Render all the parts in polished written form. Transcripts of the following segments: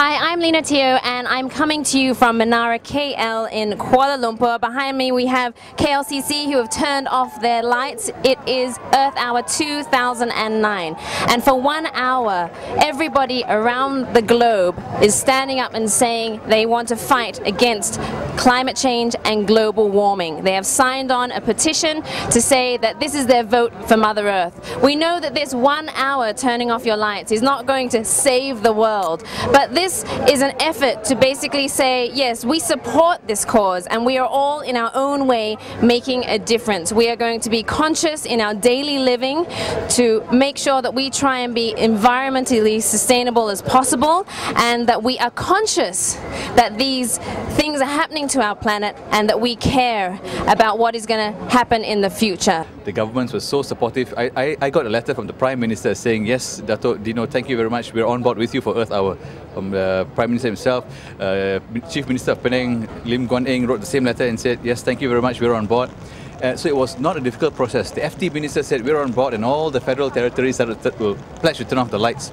Hi, I'm Lena Teo and I'm coming to you from Menara KL in Kuala Lumpur. Behind me we have KLCC who have turned off their lights. It is Earth Hour 2009 and for 1 hour everybody around the globe is standing up and saying they want to fight against climate change and global warming. They have signed on a petition to say that this is their vote for Mother Earth. We know that this 1 hour turning off your lights is not going to save the world, but this is an effort to basically say, yes, we support this cause and we are all in our own way making a difference. We are going to be conscious in our daily living to make sure that we try and be environmentally sustainable as possible, and that we are conscious that these things are happening to our planet and that we care about what is going to happen in the future. The governments were so supportive. I got a letter from the Prime Minister saying, yes, Dato' Dino, thank you very much. We're on board with you for Earth Hour. From the Prime Minister himself, Chief Minister of Penang, Lim Guan Eng, wrote the same letter and said, yes, thank you very much, we're on board. So it was not a difficult process. The FT Minister said we're on board and all the federal territories will pledge to turn off the lights.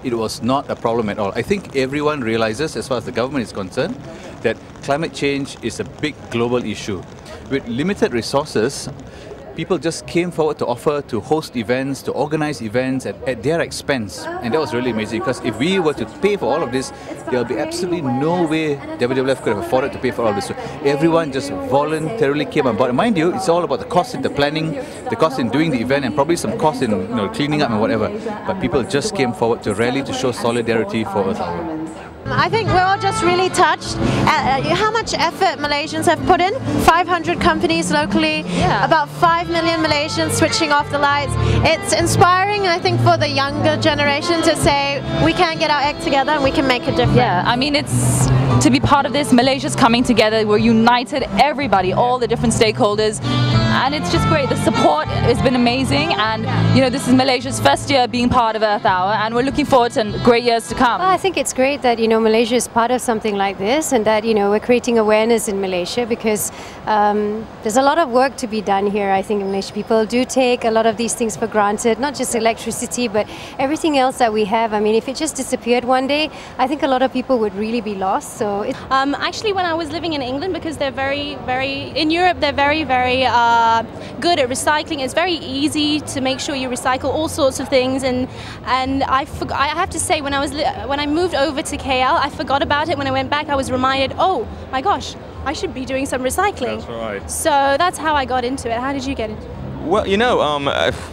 It was not a problem at all. I think everyone realizes, as far as the government is concerned, that climate change is a big global issue. With limited resources, people just came forward to offer to host events, to organize events at their expense. And that was really amazing, because if we were to pay for all of this, there will be absolutely no way WWF could have afforded to pay for all this. So everyone just voluntarily came on board. And mind you, it's all about the cost in the planning, the cost in doing the event, and probably some cost in cleaning up and whatever. But people just came forward to rally to show solidarity for Earth Hour. I think we're all just really touched at how much effort Malaysians have put in. 500 companies locally, about 5 million Malaysians switching off the lights. It's inspiring, I think, for the younger generation to say we can get our act together and we can make a difference. Yeah, I mean, it's to be part of this. Malaysia's coming together. We're united, everybody, all the different stakeholders. And it's just great. The support has been amazing, and this is Malaysia's first year being part of Earth Hour, and we're looking forward to great years to come. Well, I think it's great that Malaysia is part of something like this, and that we're creating awareness in Malaysia, because there's a lot of work to be done here. I think in Malaysia people do take a lot of these things for granted, not just electricity but everything else that we have. I mean, if it just disappeared one day, I think a lot of people would really be lost. So actually, when I was living in England, because they're very in Europe, they're very good at recycling. It's very easy to make sure you recycle all sorts of things, and I have to say, when I moved over to KL, I forgot about it. When I went back, I was reminded, oh my gosh, I should be doing some recycling. That's right. So that's how I got into it. How did you get into it? Well,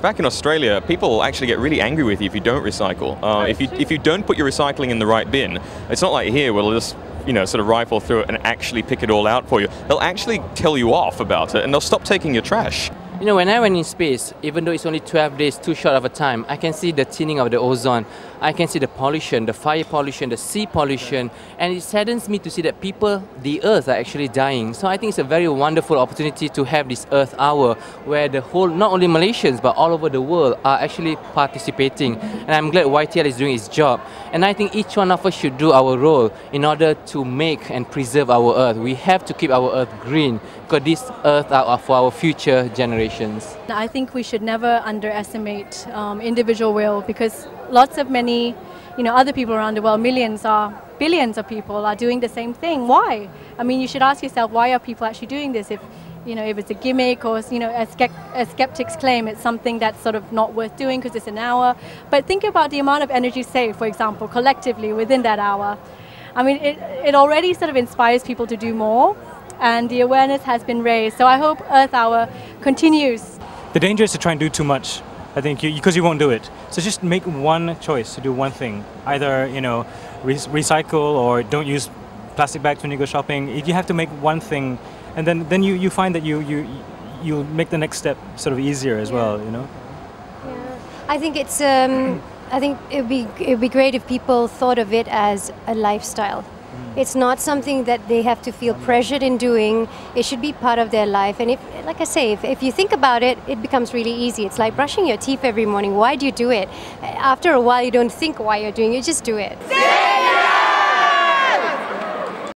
back in Australia, people actually get really angry with you if you don't recycle. If you don't put your recycling in the right bin, it's not like here where they'll just sort of rifle through it and actually pick it all out for you. They'll actually tell you off about it, and they'll stop taking your trash. When I went in space, even though it's only 12 days, too short of a time, I can see the thinning of the ozone. I can see the pollution, the fire pollution, the sea pollution, and it saddens me to see that the Earth, are actually dying. So I think it's a very wonderful opportunity to have this Earth Hour, where the whole, not only Malaysians, but all over the world are actually participating. And I'm glad YTL is doing its job. And I think each one of us should do our role in order to make and preserve our Earth. We have to keep our Earth green, because this Earth are for our future generations. I think we should never underestimate individual will, because lots of many other people around the world, billions of people are doing the same thing. Why? I mean, you should ask yourself, why are people actually doing this? If it's a gimmick, or as skeptics claim, it's something that's sort of not worth doing because it's an hour. But think about the amount of energy saved, for example, collectively within that hour. I mean, it already sort of inspires people to do more, and the awareness has been raised. So I hope Earth Hour continues. The danger is to try and do too much, I think, because you won't do it. So just make one choice to do one thing. Either, recycle, or don't use plastic bags when you go shopping. If you have to make one thing, and then you find that you make the next step sort of easier as well, Yeah. I think it's I think it'd be great if people thought of it as a lifestyle. It's not something that they have to feel pressured in doing. It should be part of their life. And like I say, if you think about it, it becomes really easy. It's like brushing your teeth every morning. Why do you do it? After a while, you don't think why you're doing it, you just do it.